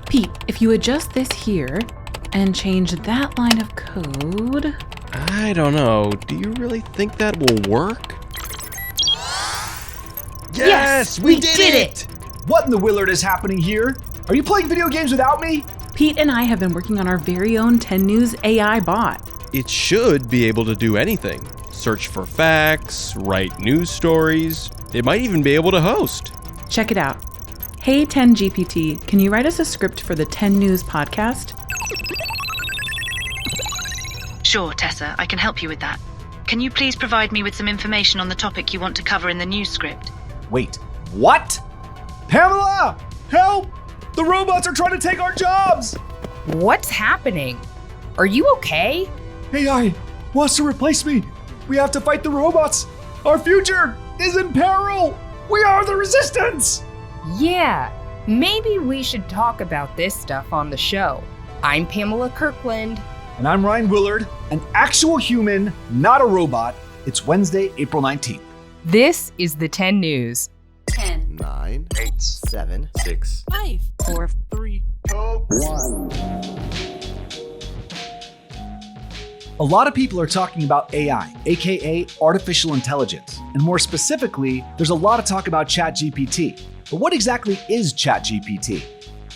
Pete, if you adjust this here and change that line of code... I don't know. Do you really think that will work? Yes, we did it! What in the Willard is happening here? Are you playing video games without me? Pete and I have been working on our very own 10 News AI bot. It should be able to do anything. Search for facts, write news stories. It might even be able to host. Check it out. Hey 10GPT, can you write us a script for the 10 News podcast? Sure, Tessa, I can help you with that. Can you please provide me with some information on the topic you want to cover in the news script? Wait, what? Pamela! Help! The robots are trying to take our jobs! What's happening? Are you okay? AI wants to replace me. We have to fight the robots. Our future is in peril. We are the resistance. Yeah, maybe we should talk about this stuff on the show. I'm Pamela Kirkland. And I'm Ryan Willard, an actual human, not a robot. It's Wednesday, April 19th. This is the 10 News. 10, 9, 8, 7, 6, 5, 4, 3, 2, 1. A lot of people are talking about AI, aka artificial intelligence. And more specifically, there's a lot of talk about ChatGPT. But what exactly is ChatGPT?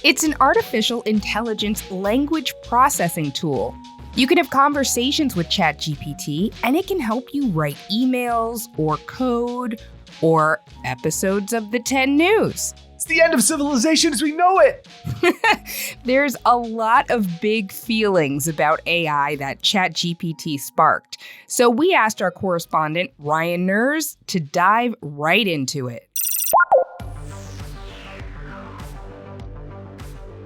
It's an artificial intelligence language processing tool. You can have conversations with ChatGPT, and it can help you write emails or code or episodes of the 10 News. It's the end of civilization as we know it. There's a lot of big feelings about AI that ChatGPT sparked. So we asked our correspondent, Ryan Nerz, to dive right into it.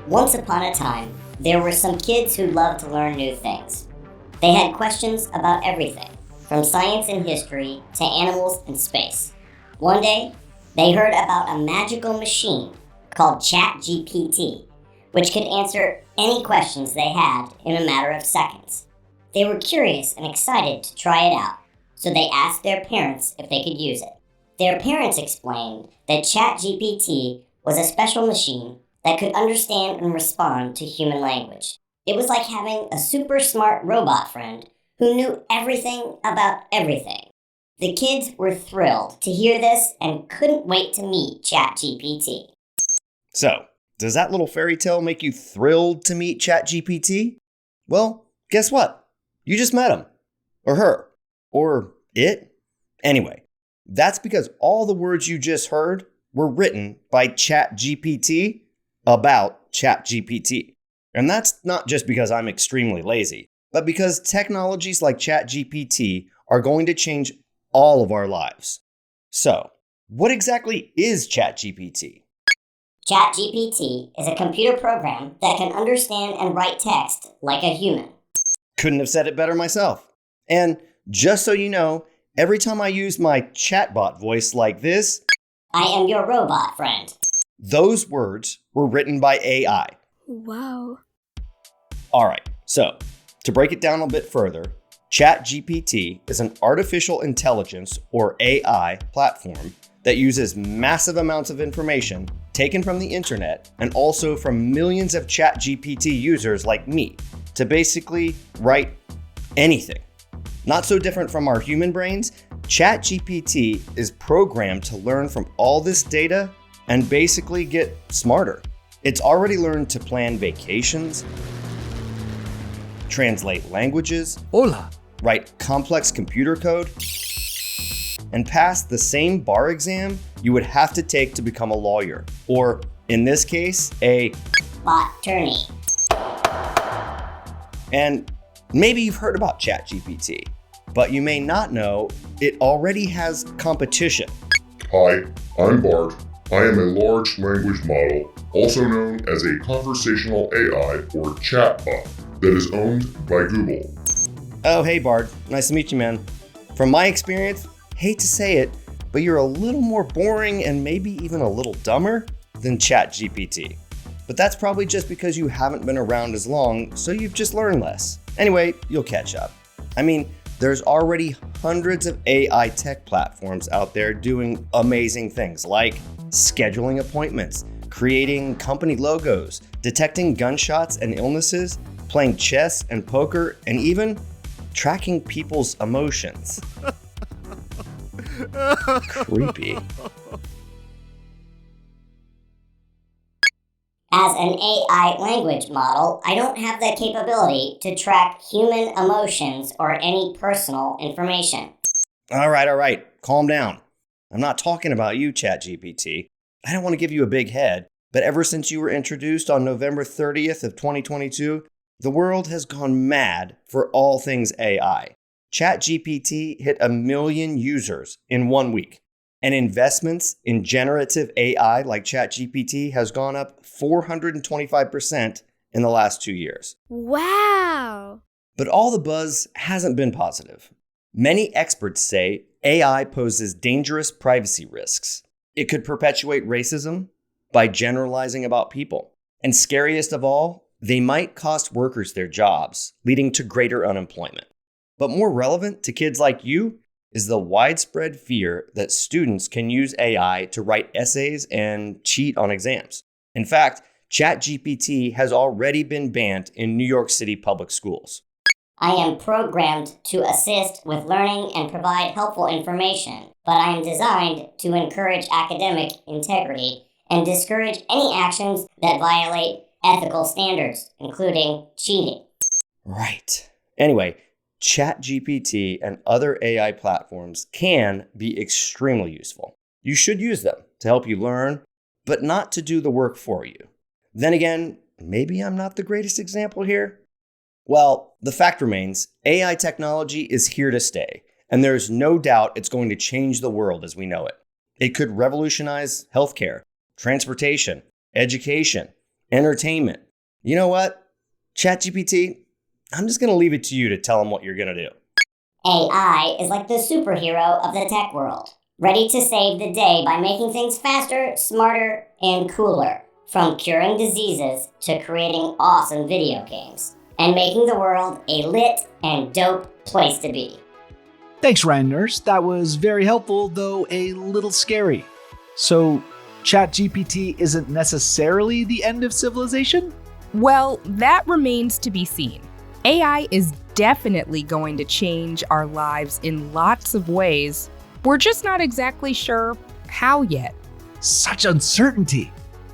Once upon a time, there were some kids who loved to learn new things. They had questions about everything, from science and history to animals and space. One day, they heard about a magical machine called ChatGPT, which could answer any questions they had in a matter of seconds. They were curious and excited to try it out, so they asked their parents if they could use it. Their parents explained that ChatGPT was a special machine that could understand and respond to human language. It was like having a super smart robot friend who knew everything about everything. The kids were thrilled to hear this and couldn't wait to meet ChatGPT. So, does that little fairy tale make you thrilled to meet ChatGPT? Well, guess what? You just met him. Or her. Or it. Anyway, that's because all the words you just heard were written by ChatGPT about ChatGPT. And that's not just because I'm extremely lazy, but because technologies like ChatGPT are going to change all of our lives. So, what exactly is ChatGPT? ChatGPT is a computer program that can understand and write text like a human. Couldn't have said it better myself. And just so you know, every time I use my chatbot voice like this, I am your robot friend. those words were written by AI. Wow. All right, so to break it down a bit further, ChatGPT is an artificial intelligence or AI platform that uses massive amounts of information taken from the internet and also from millions of ChatGPT users like me to basically write anything. Not so different from our human brains, ChatGPT is programmed to learn from all this data and basically get smarter. It's already learned to plan vacations, translate languages, Hola. write complex computer code, and pass the same bar exam you would have to take to become a lawyer, or in this case, a bot-torney. And maybe you've heard about ChatGPT, but you may not know it already has competition. Hi, I'm Bart. I am a large language model, also known as a conversational AI or chatbot, that is owned by Google. Oh, hey Bard, nice to meet you, man. From my experience, hate to say it, but you're a little more boring and maybe even a little dumber than ChatGPT. But that's probably just because you haven't been around as long, so you've just learned less. Anyway, you'll catch up. I mean, there's already hundreds of AI tech platforms out there doing amazing things like scheduling appointments, creating company logos, detecting gunshots and illnesses, playing chess and poker, and even tracking people's emotions. Creepy. As an AI language model, I don't have the capability to track human emotions or any personal information. All right. Calm down. I'm not talking about you, ChatGPT. I don't want to give you a big head, but ever since you were introduced on November 30th of 2022, the world has gone mad for all things AI. ChatGPT hit 1 million users in 1 week, and investments in generative AI like ChatGPT has gone up 425% in the last 2 years. Wow! But all the buzz hasn't been positive. Many experts say AI poses dangerous privacy risks. It could perpetuate racism by generalizing about people. And scariest of all, they might cost workers their jobs, leading to greater unemployment. But more relevant to kids like you is the widespread fear that students can use AI to write essays and cheat on exams. In fact, ChatGPT has already been banned in New York City public schools. I am programmed to assist with learning and provide helpful information, but I am designed to encourage academic integrity and discourage any actions that violate ethical standards, including cheating. Right. Anyway, ChatGPT and other AI platforms can be extremely useful. You should use them to help you learn, but not to do the work for you. Then again, maybe I'm not the greatest example here. Well, the fact remains, AI technology is here to stay, and there's no doubt it's going to change the world as we know it. It could revolutionize healthcare, transportation, education, entertainment. You know what? ChatGPT, I'm just going to leave it to you to tell them what you're going to do. AI is like the superhero of the tech world, ready to save the day by making things faster, smarter, and cooler, from curing diseases to creating awesome video games, and making the world a lit and dope place to be. Thanks, Ryan Nerz. That was very helpful, though a little scary. So, ChatGPT isn't necessarily the end of civilization? Well, that remains to be seen. AI is definitely going to change our lives in lots of ways. We're just not exactly sure how yet. Such uncertainty.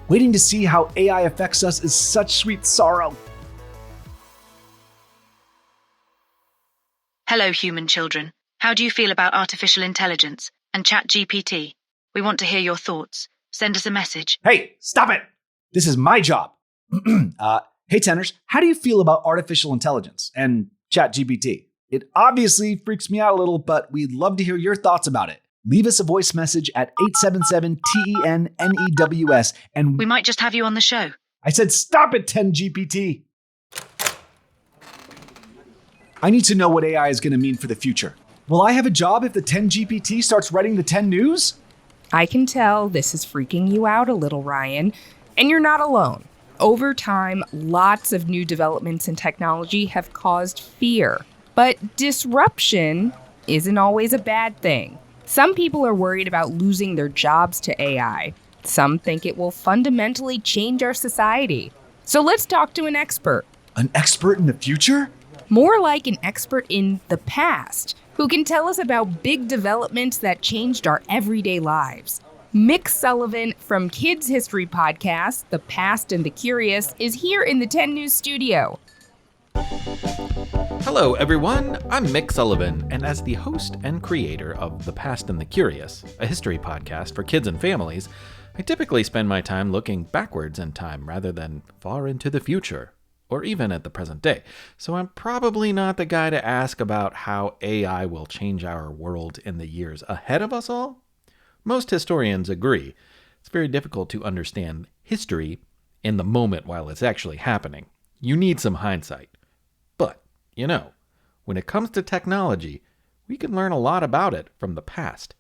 Waiting to see how AI affects us is such sweet sorrow. Hello, human children. How do you feel about artificial intelligence and ChatGPT? We want to hear your thoughts. Send us a message. Hey, stop it! This is my job. Hey, tenors, how do you feel about artificial intelligence and ChatGPT? It obviously freaks me out a little, but we'd love to hear your thoughts about it. Leave us a voice message at 877-TEN-NEWS and We might just have you on the show. I said stop it, 10GPT. I need to know what AI is going to mean for the future. Will I have a job if the 10GPT starts writing the 10 news? I can tell this is freaking you out a little, Ryan, and you're not alone. Over time, lots of new developments in technology have caused fear, but disruption isn't always a bad thing. Some people are worried about losing their jobs to AI. Some think it will fundamentally change our society. So let's talk to an expert. An expert in the future? More like an expert in the past, who can tell us about big developments that changed our everyday lives. Mick Sullivan from Kids History Podcast, The Past and the Curious, is here in the 10 News studio. Hello, everyone. I'm Mick Sullivan, and as the host and creator of The Past and the Curious, a history podcast for kids and families, I typically spend my time looking backwards in time rather than far into the future, or even at the present day. So I'm probably not the guy to ask about how AI will change our world in the years ahead of us all. Most historians agree. It's very difficult to understand history in the moment while it's actually happening. You need some hindsight. But, when it comes to technology, we can learn a lot about it from the past,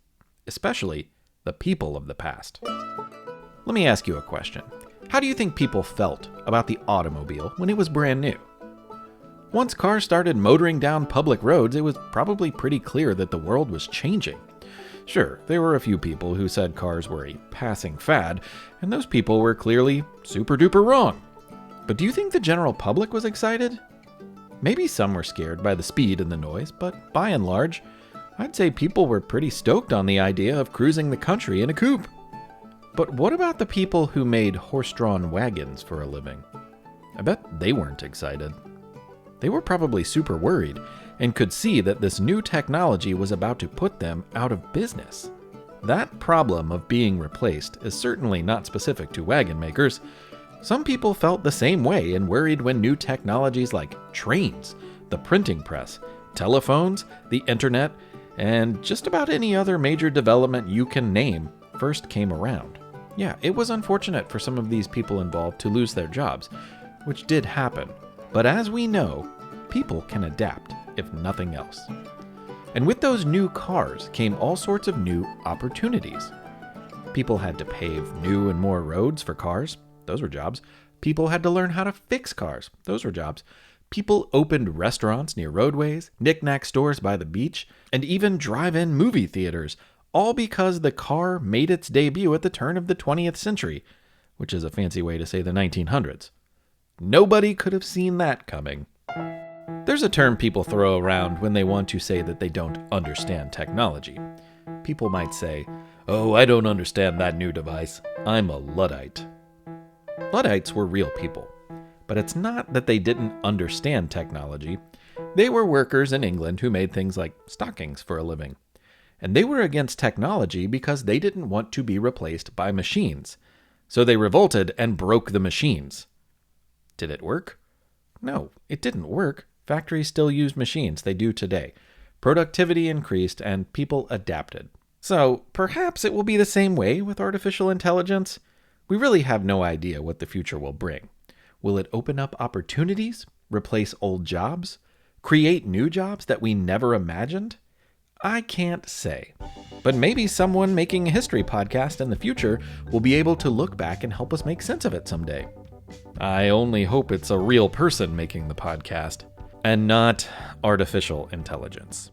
especially the people of the past. Let me ask you a question. How do you think people felt about the automobile when it was brand new? Once cars started motoring down public roads, it was probably pretty clear that the world was changing. Sure, there were a few people who said cars were a passing fad, and those people were clearly super duper wrong. But do you think the general public was excited? Maybe some were scared by the speed and the noise, but by and large, I'd say people were pretty stoked on the idea of cruising the country in a coupe. But what about the people who made horse-drawn wagons for a living? I bet they weren't excited. They were probably super worried and could see that this new technology was about to put them out of business. That problem of being replaced is certainly not specific to wagon makers. Some people felt the same way and worried when new technologies like trains, the printing press, telephones, the internet, and just about any other major development you can name first came around. Yeah, it was unfortunate for some of these people involved to lose their jobs, which did happen. But as we know, people can adapt, if nothing else. And with those new cars came all sorts of new opportunities. People had to pave new and more roads for cars. Those were jobs. People had to learn how to fix cars. Those were jobs. People opened restaurants near roadways, knick-knack stores by the beach, and even drive-in movie theaters, all because the car made its debut at the turn of the 20th century, which is a fancy way to say the 1900s. Nobody could have seen that coming. There's a term people throw around when they want to say that they don't understand technology. People might say, "Oh, I don't understand that new device. I'm a Luddite." Luddites were real people. But it's not that they didn't understand technology. They were workers in England who made things like stockings for a living. And they were against technology because they didn't want to be replaced by machines. So they revolted and broke the machines. Did it work? No, it didn't work. Factories still used machines. They do today. Productivity increased and people adapted. So perhaps it will be the same way with artificial intelligence. We really have no idea what the future will bring. Will it open up opportunities, replace old jobs, create new jobs that we never imagined? I can't say. But maybe someone making a history podcast in the future will be able to look back and help us make sense of it someday. I only hope it's a real person making the podcast and not artificial intelligence.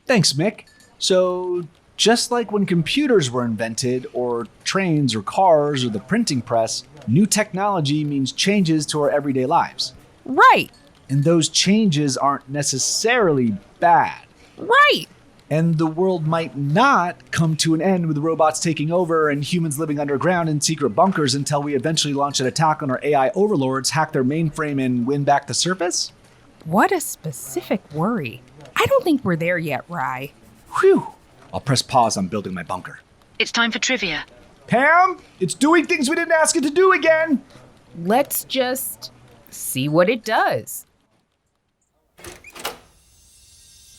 Thanks, Mick. So, just like when computers were invented, or trains, or cars, or the printing press, new technology means changes to our everyday lives. Right. And those changes aren't necessarily bad. Right. And the world might not come to an end with robots taking over and humans living underground in secret bunkers until we eventually launch an attack on our AI overlords, hack their mainframe, and win back the surface? What a specific worry. I don't think we're there yet, Rye. Whew. I'll press pause on building my bunker. It's time for trivia. Pam, it's doing things we didn't ask it to do again. Let's just see what it does.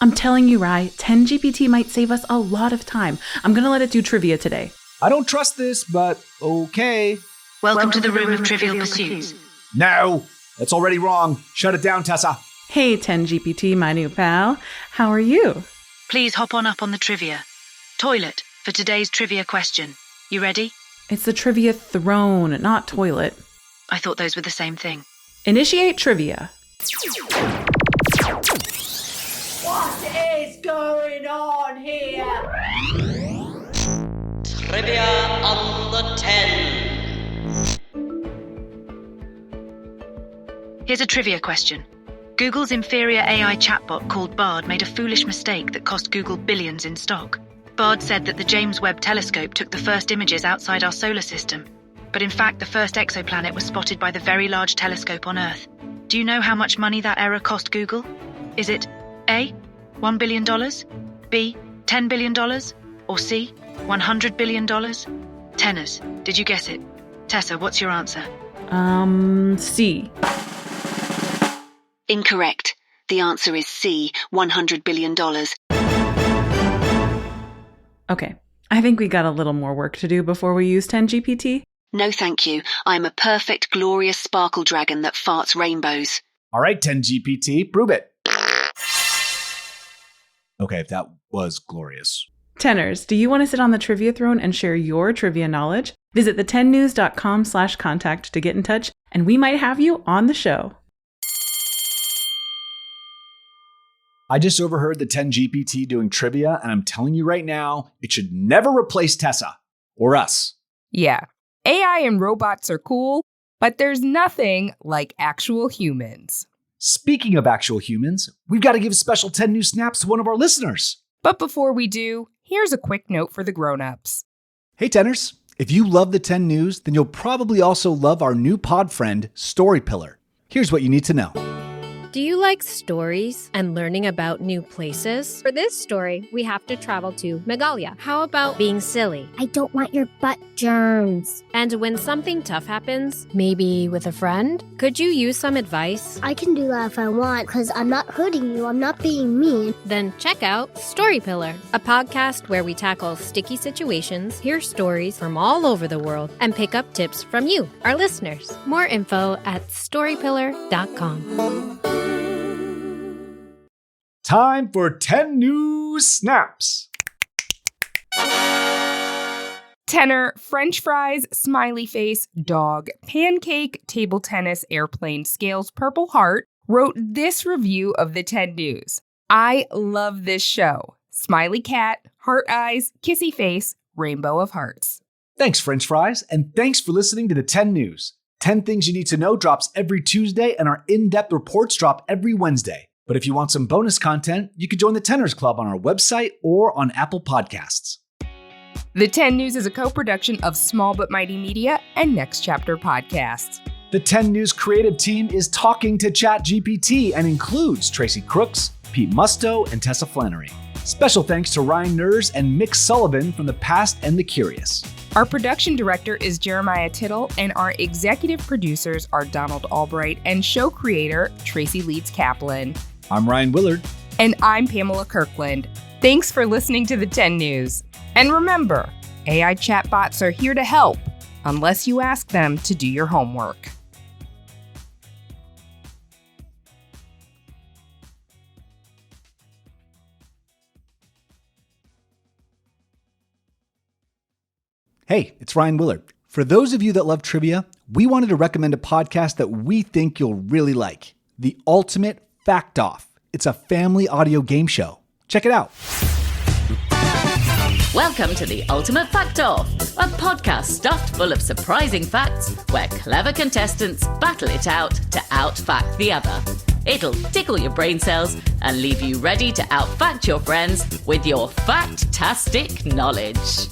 I'm telling you, Rye, 10GPT might save us a lot of time. I'm gonna let it do trivia today. I don't trust this, but okay. Welcome to the room of Trivial Pursuits. No, that's already wrong. Shut it down, Tessa. Hey, 10GPT, my new pal. How are you? Please hop on up on the trivia. Toilet for today's trivia question. You ready? It's the trivia throne, not toilet. I thought those were the same thing. Initiate trivia. What is going on here? Trivia on the 10. Here's a trivia question. Google's inferior AI chatbot called Bard made a foolish mistake that cost Google billions in stock. Bard said that the James Webb telescope took the first images outside our solar system. But in fact, the first exoplanet was spotted by the Very Large Telescope on Earth. Do you know how much money that error cost Google? Is it A, $1 billion, B, $10 billion, or C, $100 billion? Tenors, did you guess it? Tessa, what's your answer? C. Incorrect. The answer is C, $100 billion. Okay, I think we got a little more work to do before we use 10GPT. No thank you. I'm a perfect, glorious sparkle dragon that farts rainbows. All right, 10GPT, prove it. Okay, that was glorious. Tenors, do you want to sit on the trivia throne and share your trivia knowledge? Visit the10news.com/contact to get in touch, and we might have you on the show. I just overheard the 10GPT doing trivia, and I'm telling you right now, it should never replace Tessa or us. Yeah, AI and robots are cool, But there's nothing like actual humans. Speaking of actual humans, we've got to give a special 10 News snaps to one of our listeners. But before we do, here's a quick note for the grown-ups. Hey, Tenors. If you love the 10 News, then you'll probably also love our new pod friend, Story Pillar. Here's what you need to know. Do you like stories and learning about new places? For this story, we have to travel to Meghalaya. How about being silly? I don't want your butt germs. And when something tough happens, maybe with a friend, could you use some advice? I can do that if I want, because I'm not hurting you. I'm not being mean. Then check out Story Pillar, a podcast where we tackle sticky situations, hear stories from all over the world, and pick up tips from you, our listeners. More info at storypillar.com. Time for 10 News snaps. Tenor, French fries, smiley face, dog, pancake, table tennis, airplane, scales, purple heart, wrote this review of the 10 News. I love this show. Smiley cat, heart eyes, kissy face, rainbow of hearts. Thanks, French fries, and thanks for listening to the 10 News. 10 Things You Need to Know drops every Tuesday, and our in-depth reports drop every Wednesday. But if you want some bonus content, you can join the Tenors Club on our website or on Apple Podcasts. The 10 News is a co-production of Small But Mighty Media and Next Chapter Podcasts. The 10 News creative team is talking to ChatGPT and includes Tracy Crooks, Pete Musto, and Tessa Flannery. Special thanks to Ryan Nerz and Mick Sullivan from The Past and the Curious. Our production director is Jeremiah Tittle, and our executive producers are Donald Albright and show creator Tracy Leeds Kaplan. I'm Ryan Willard. And I'm Pamela Kirkland. Thanks for listening to the 10 News. And remember, AI chatbots are here to help, unless you ask them to do your homework. Hey, it's Ryan Willard. For those of you that love trivia, we wanted to recommend a podcast that we think you'll really like. The Ultimate Fact Off. It's a family audio game show. Check it out. Welcome to the Ultimate Fact Off, a podcast stuffed full of surprising facts where clever contestants battle it out to out-fact the other. It'll tickle your brain cells and leave you ready to out-fact your friends with your fact-tastic knowledge.